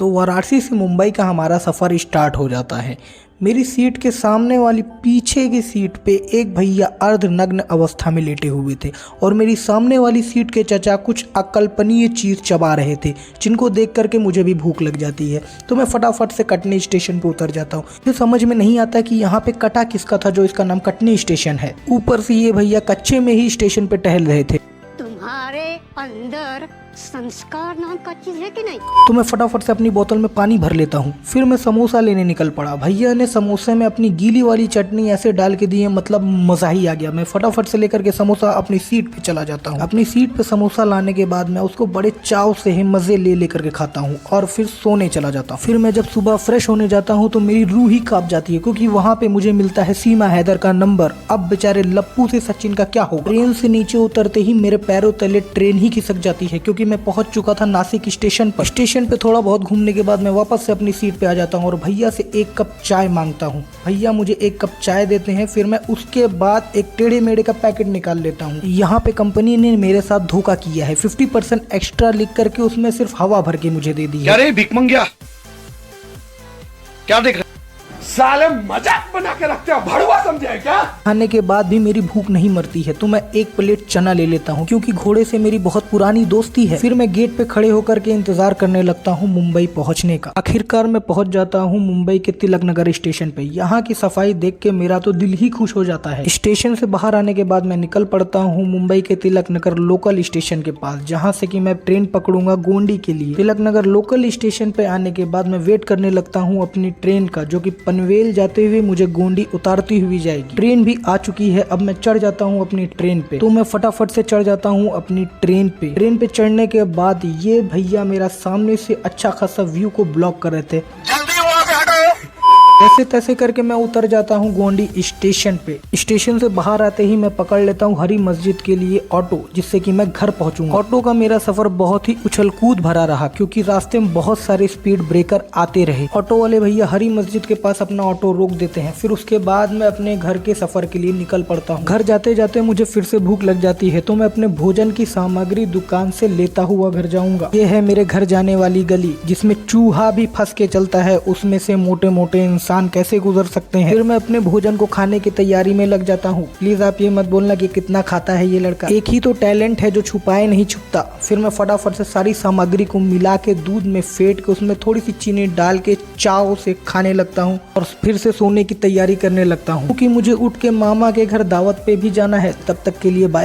तो वाराणसी से मुंबई का हमारा सफ़र स्टार्ट हो जाता है। मेरी सीट के सामने वाली पीछे की सीट पे एक भैया अर्धनग्न अवस्था में लेटे हुए थे और मेरी सामने वाली सीट के चचा कुछ अकल्पनीय चीज़ चबा रहे थे, जिनको देख करके मुझे भी भूख लग जाती है। तो मैं फटाफट से कटनी स्टेशन पे उतर जाता हूँ। फिर समझ में नहीं आता कि यहाँ पे कटा किसका था जो इसका नाम कटनी स्टेशन है। ऊपर से ये भैया कच्चे में ही स्टेशन पे टहल रहे थे। तुम्हारे अंदर संस्कार नाम का चीज है कि नहीं? तो मैं फटाफट से अपनी बोतल में पानी भर लेता हूँ। फिर मैं समोसा लेने निकल पड़ा। भैया ने समोसे में अपनी गीली वाली चटनी ऐसे डाल के दी है, मतलब मजा ही आ गया। मैं फटाफट से लेकर के समोसा अपनी सीट पे चला जाता हूँ। अपनी सीट पे समोसा लाने के बाद मैं उसको बड़े चाव से ही मजे ले लेकर के खाता हूँ और फिर सोने चला जाता हूँ। फिर मैं जब सुबह फ्रेश होने जाता हूँ तो मेरी रूह ही कांप जाती है, क्योंकि वहाँ पे मुझे मिलता है सीमा हैदर का नंबर। अब बेचारे लप्पू से सचिन का क्या होगा। ट्रेन से नीचे उतरते ही मेरे पैरों तले ट्रेन ही खिसक जाती है, क्योंकि मैं पहुंच चुका था नासिक स्टेशन पर। स्टेशन पे थोड़ा बहुत घूमने के बाद मैं वापस से अपनी सीट पे आ जाता हूँ और भैया से एक कप चाय मांगता हूँ। भैया मुझे एक कप चाय देते हैं। फिर मैं उसके बाद एक टेढ़े मेढ़े का पैकेट निकाल लेता हूँ। यहाँ पे कंपनी ने मेरे साथ धोखा किया है। 50% एक्स्ट्रा लिख करके उसमें सिर्फ हवा भर के मुझे दे दी है। क्या रे भिख मंगिया, क्या देख रहे साले, मजाक बना के रखते हो, भड़वा समझे है क्या? खाने के बाद भी मेरी भूख नहीं मरती है, तो मैं एक प्लेट चना ले लेता हूँ, क्योंकि घोड़े से मेरी बहुत पुरानी दोस्ती है। फिर मैं गेट पे खड़े होकर के इंतजार करने लगता हूँ मुंबई पहुँचने का। आखिरकार मैं पहुँच जाता हूँ मुंबई के तिलक नगर स्टेशन पे। यहाँ की सफाई देख के मेरा तो दिल ही खुश हो जाता है। स्टेशन से बाहर आने के बाद मैं निकल पड़ता हूँ मुंबई के तिलक नगर लोकल स्टेशन के पास, जहाँ से कि मैं ट्रेन पकड़ूंगा गोंडी के लिए। तिलक नगर लोकल स्टेशन पे आने के बाद मैं वेट करने लगता हूँ अपनी ट्रेन का, जो कि पनवेल जाते हुए मुझे गोंडी उतारती हुई जाएगी। ट्रेन भी आ चुकी है। अब मैं चढ़ जाता हूँ अपनी ट्रेन पे। तो मैं फटाफट से चढ़ जाता हूँ अपनी ट्रेन पे। ट्रेन पे चढ़ने के बाद ये भैया मेरा सामने से अच्छा खासा व्यू को ब्लॉक कर रहे थे। ऐसे तैसे करके मैं उतर जाता हूँ गोंडी स्टेशन पे। स्टेशन से बाहर आते ही मैं पकड़ लेता हूँ हरी मस्जिद के लिए ऑटो, जिससे कि मैं घर पहुँचूंगा। ऑटो का मेरा सफर बहुत ही उछल कूद भरा रहा, क्योंकि रास्ते में बहुत सारे स्पीड ब्रेकर आते रहे। ऑटो वाले भैया हरी मस्जिद के पास अपना ऑटो रोक देते हैं। फिर उसके बाद मैं अपने घर के सफर के लिए निकल पड़ता हूँ। घर जाते जाते मुझे फिर से भूख लग जाती है, तो मैं अपने भोजन की सामग्री दुकान से लेता हुआ घर जाऊंगा। ये है मेरे घर जाने वाली गली, जिसमें चूहा भी फंस के चलता है। उसमें से मोटे मोटे इंसान कैसे गुजर सकते हैं। फिर मैं अपने भोजन को खाने की तैयारी में लग जाता हूँ। प्लीज आप ये मत बोलना कि कितना खाता है ये लड़का। एक ही तो टैलेंट है जो छुपाए नहीं छुपता। फिर मैं फटाफट से सारी सामग्री को मिला के दूध में फेंट के उसमें थोड़ी सी चीनी डाल के चाव से खाने लगता हूँ और फिर से सोने की तैयारी करने लगता हूँ, क्योंकि मुझे उठ के मामा के घर दावत पे भी जाना है। तब तक के लिए बाय।